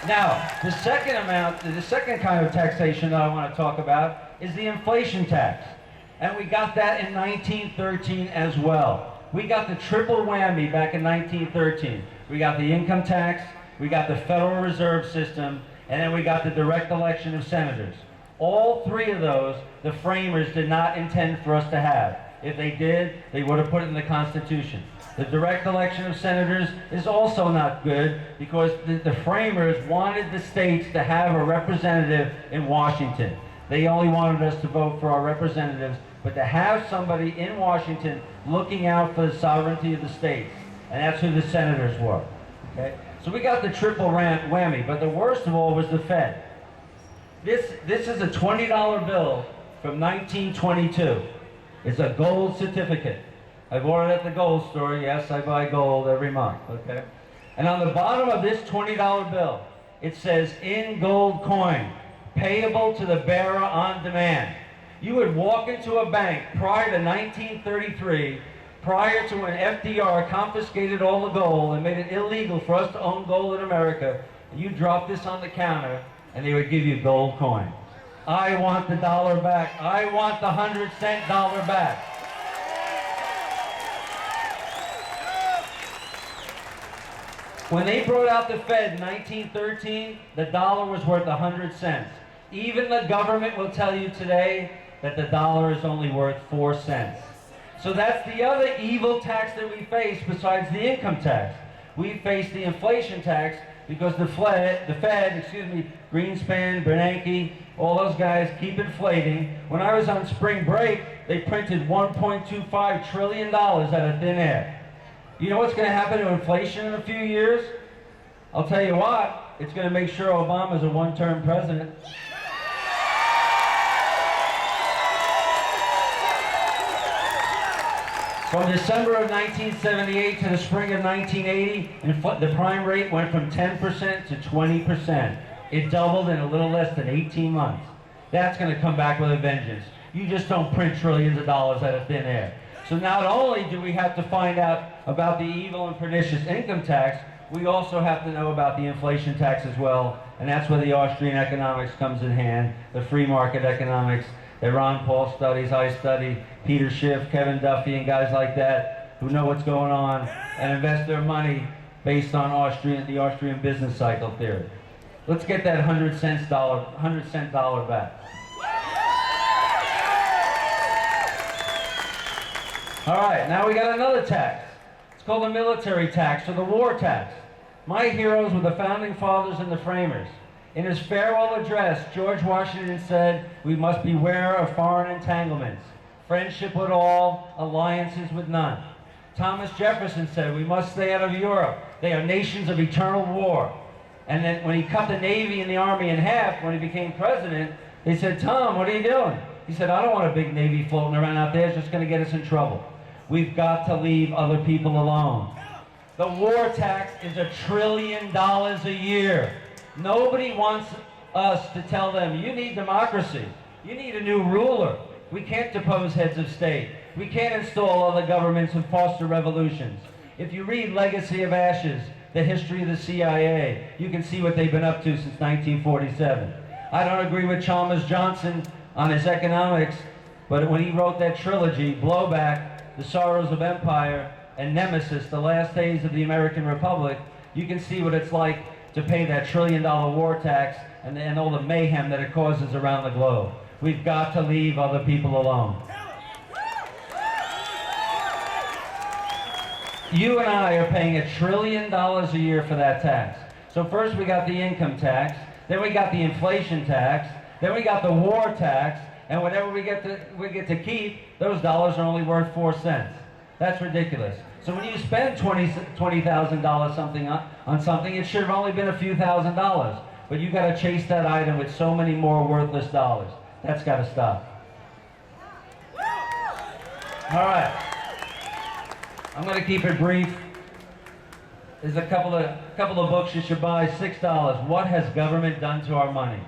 Now, the second kind of taxation that I want to talk about is the inflation tax. And we got that in 1913 as well. We got the triple whammy back in 1913. We got the income tax, we got the Federal Reserve System, and then we got the direct election of senators. All three of those, the framers did not intend for us to have. If they did, they would have put it in the Constitution. The direct election of senators is also not good because the framers wanted the states to have a representative in Washington. They only wanted us to vote for our representatives, but to have somebody in Washington looking out for the sovereignty of the states. And that's who the senators were. Okay? So we got the triple whammy, but the worst of all was the Fed. This is a $20 bill from 1922. It's a gold certificate. I bought it at the gold store. Yes, I buy gold every month, okay? And on the bottom of this $20 bill, it says, in gold coin, payable to the bearer on demand. You would walk into a bank prior to 1933, prior to when FDR confiscated all the gold and made it illegal for us to own gold in America, and you drop this on the counter, and they would give you gold coin. I want the dollar back. I want the 100-cent dollar back. When they brought out the Fed in 1913, the dollar was worth 100 cents. Even the government will tell you today that the dollar is only worth 4 cents. So that's the other evil tax that we face besides the income tax. We face the inflation tax because the Fed, Greenspan, Bernanke, all those guys keep inflating. When I was on spring break, they printed $1.25 trillion out of thin air. You know what's going to happen to inflation in a few years? I'll tell you what, it's going to make sure Obama's a one-term president. From December of 1978 to the spring of 1980, the prime rate went from 10% to 20%. It doubled in a little less than 18 months. That's going to come back with a vengeance. You just don't print trillions of dollars out of thin air. So not only do we have to find out about the evil and pernicious income tax, we also have to know about the inflation tax as well, and that's where the Austrian economics comes in hand, the free market economics that Ron Paul studies, I study, Peter Schiff, Kevin Duffy, and guys like that who know what's going on and invest their money based on the Austrian business cycle theory. Let's get that 100-cent dollar back. All right, now we got another tax. It's called the military tax or the war tax. My heroes were the founding fathers and the framers. In his farewell address, George Washington said, "We must beware of foreign entanglements, friendship with all, alliances with none." Thomas Jefferson said, "We must stay out of Europe. They are nations of eternal war." And then when he cut the Navy and the Army in half, when he became president, they said, "Tom, what are you doing?" He said, "I don't want a big Navy floating around out there. It's just going to get us in trouble. We've got to leave other people alone." The war tax is $1 trillion a year. Nobody wants us to tell them, you need democracy. You need a new ruler. We can't depose heads of state. We can't install other governments and foster revolutions. If you read Legacy of Ashes, the history of the CIA, you can see what they've been up to since 1947. I don't agree with Chalmers Johnson on his economics, but when he wrote that trilogy, Blowback, The Sorrows of Empire, and Nemesis, The Last Days of the American Republic, you can see what it's like to pay that $1 trillion war tax and all the mayhem that it causes around the globe. We've got to leave other people alone. You and I are paying $1 trillion a year for that tax. So first we got the income tax, then we got the inflation tax, then we got the war tax, and whatever we get to keep, those dollars are only worth 4 cents. That's ridiculous. So when you spend $20,000 on something, it should have only been a few $1,000s. But you got to chase that item with so many more worthless dollars. That's got to stop. All right. I'm going to keep it brief. There's a couple of books you should buy. $6. What has government done to our money?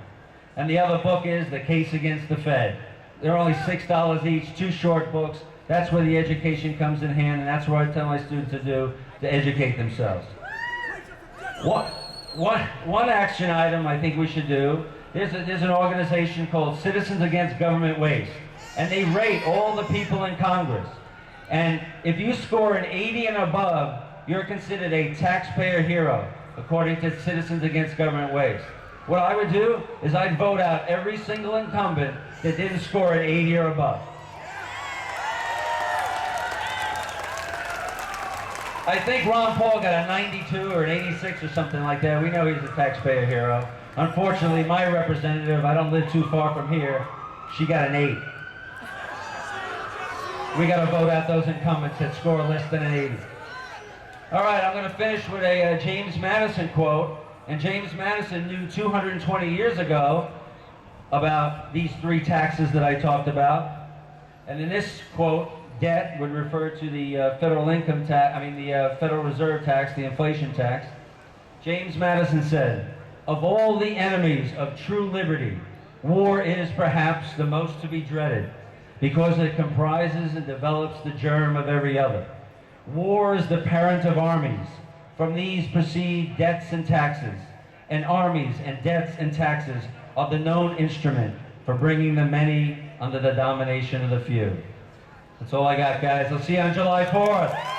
And the other book is The Case Against the Fed. They're only $6 each, 2 short books. That's where the education comes in hand, and that's what I tell my students to do, to educate themselves. One action item I think we should do, there's an organization called Citizens Against Government Waste, and they rate all the people in Congress. And if you score an 80 and above, you're considered a taxpayer hero, according to Citizens Against Government Waste. What I would do is I'd vote out every single incumbent that didn't score an 80 or above. I think Ron Paul got a 92 or an 86 or something like that. We know he's a taxpayer hero. Unfortunately, my representative, I don't live too far from here, she got an 8. We got to vote out those incumbents that score less than an 80. All right, I'm going to finish with a James Madison quote. And James Madison knew 220 years ago about these 3 taxes that I talked about. And in this quote, debt would refer to the federal income tax, the Federal Reserve tax, the inflation tax. James Madison said, "Of all the enemies of true liberty, war is perhaps the most to be dreaded, because it comprises and develops the germ of every other. War is the parent of armies. From these proceed debts and taxes, and armies and debts and taxes are the known instrument for bringing the many under the domination of the few." That's all I got, guys. I'll see you on July 4th.